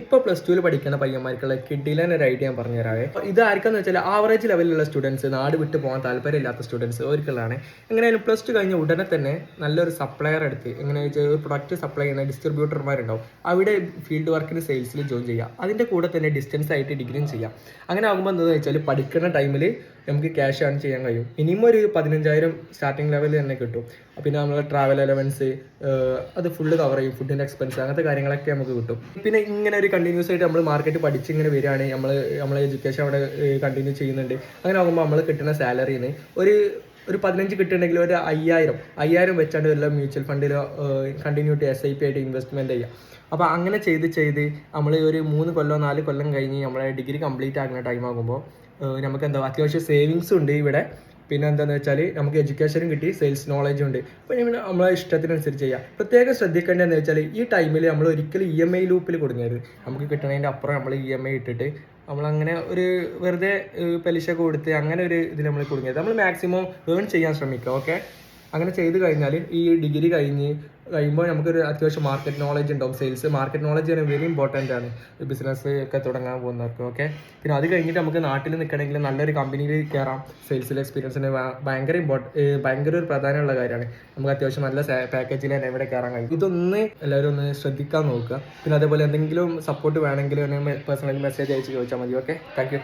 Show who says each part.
Speaker 1: ഇപ്പോൾ +2 പഠിക്കുന്ന പയ്യന്മാർക്കുള്ള കിഡിലൻ ഒരു ഐഡിയ ഞാൻ പറഞ്ഞുതരാവേ. ഇത് ആർക്കാന്ന് വെച്ചാൽ ആവറേജ് ലെവലിലുള്ള സ്റ്റുഡൻസ്, നാട് വിട്ട് പോകാൻ താല്പര്യമില്ലാത്ത സ്റ്റുഡൻസ് അവർക്കുള്ളതാണ്. എങ്ങനെയായാലും +2 കഴിഞ്ഞ ഉടനെ തന്നെ നല്ലൊരു സപ്ലയർ എടുത്ത് എങ്ങനെ വെച്ചാൽ ഒരു പ്രൊഡക്റ്റ് സപ്ലൈ ചെയ്യുന്ന ഡിസ്ട്രിബ്യൂട്ടർമാരുണ്ടാവും, അവിടെ ഫീൽഡ് വർക്കിന് സെയിൽസിൽ ജോയിൻ ചെയ്യുക. അതിൻ്റെ കൂടെ തന്നെ ഡിസ്റ്റൻസ് ആയിട്ട് ഡിഗ്രിയും ചെയ്യാം. അങ്ങനെ ആകുമ്പോൾ എന്താണെന്ന് വെച്ചാൽ പഠിക്കുന്ന ടൈമിൽ നമുക്ക് ക്യാഷ് ഏൺ ചെയ്യാൻ കഴിയും. മിനിമം ഒരു 15,000 സ്റ്റാർട്ടിംഗ് ലെവലിൽ തന്നെ കിട്ടും. പിന്നെ നമ്മൾ ട്രാവൽ അലവൻസ് അത് ഫുള്ള് കവർ ചെയ്യും, ഫുഡിൻ്റെ എക്സ്പെൻസ് അങ്ങനത്തെ കാര്യങ്ങളൊക്കെ നമുക്ക് കിട്ടും. പിന്നെ ഇങ്ങനെ ഒരു കണ്ടിന്യൂസ് ആയിട്ട് നമ്മൾ മാർക്കറ്റ് പഠിച്ച് ഇങ്ങനെ വരികയാണ്, നമ്മളെ എഡ്യൂക്കേഷൻ അവിടെ കണ്ടിന്യൂ ചെയ്യുന്നുണ്ട്. അങ്ങനെ ആകുമ്പോൾ നമ്മൾ കിട്ടുന്ന സാലറിന്ന് ഒരു 15 കിട്ടുന്നുണ്ടെങ്കിൽ ഒരു 5,000 വെച്ചാണ്ട് വല്ല മ്യൂച്വൽ ഫണ്ടിലോ കണ്ടിന്യൂട്ടി SIP ആയിട്ട് ഇൻവെസ്റ്റ്മെൻറ്റ് ചെയ്യുക. അപ്പോൾ അങ്ങനെ ചെയ്ത് നമ്മൾ ഒരു 3 കൊല്ലം 4 കൊല്ലം കഴിഞ്ഞ് നമ്മളെ ഡിഗ്രി കംപ്ലീറ്റ് ആകുന്ന ടൈം ആകുമ്പോൾ നമുക്ക് എന്താ അത്യാവശ്യം സേവിങ്സും ഉണ്ട് ഇവിടെ. പിന്നെ എന്താണെന്ന് വെച്ചാൽ നമുക്ക് എഡ്യൂക്കേഷനും കിട്ടി, സെയിൽസ് നോളജും ഉണ്ട്. അപ്പോൾ ഇങ്ങനെ നമ്മളെ ഇഷ്ടത്തിനനുസരിച്ച് ചെയ്യാം. പ്രത്യേകം ശ്രദ്ധിക്കേണ്ടതെന്ന് വെച്ചാൽ ഈ ടൈമിൽ നമ്മൾ ഒരിക്കലും EMI ലൂപ്പിൽ കൊടുങ്ങരുത്. നമുക്ക് കിട്ടുന്നതിൻ്റെ അപ്പുറം നമ്മൾ EMI ഇട്ടിട്ട് നമ്മളങ്ങനെ ഒരു വെറുതെ പലിശ കൊടുത്ത് അങ്ങനെ ഒരു ഇതിൽ നമ്മൾ കൊടുങ്ങരുത്. നമ്മൾ മാക്സിമം ഏൺ ചെയ്യാൻ ശ്രമിക്കുക. ഓക്കെ, അങ്ങനെ ചെയ്ത് കഴിഞ്ഞാൽ ഈ ഡിഗ്രി കഴിയുമ്പോൾ നമുക്കൊരു അത്യാവശ്യം മാർക്കറ്റ് നോളജ് ഉണ്ടാവും. മാർക്കറ്റ് നോളജ് വെരി ഇമ്പോർട്ടൻ്റ് ആണ് ബിസിനസ് ഒക്കെ തുടങ്ങാൻ പോകുന്നവർക്ക്. ഓക്കെ, പിന്നെ അത് കഴിഞ്ഞിട്ട് നമുക്ക് നാട്ടിൽ നിൽക്കണമെങ്കിൽ നല്ലൊരു കമ്പനിയിൽ കയറാം. സെയിൽസിൽ എക്സ്പീരിയൻസിന് ഭയങ്കര ഒരു പ്രധാനമുള്ള കാര്യമാണ്. നമുക്ക് അത്യാവശ്യം നല്ല പാക്കേജിൽ തന്നെ എവിടെ കയറാൻ കഴിയും. ഇതൊന്ന് എല്ലാവരും ഒന്ന് ശ്രദ്ധിക്കാൻ നോക്കുക. പിന്നെ അതേപോലെ എന്തെങ്കിലും സപ്പോർട്ട് വേണമെങ്കിൽ പേഴ്സണലി മെസ്സേജ് അയച്ച് ചോദിച്ചാൽ മതി. Okay, thank you.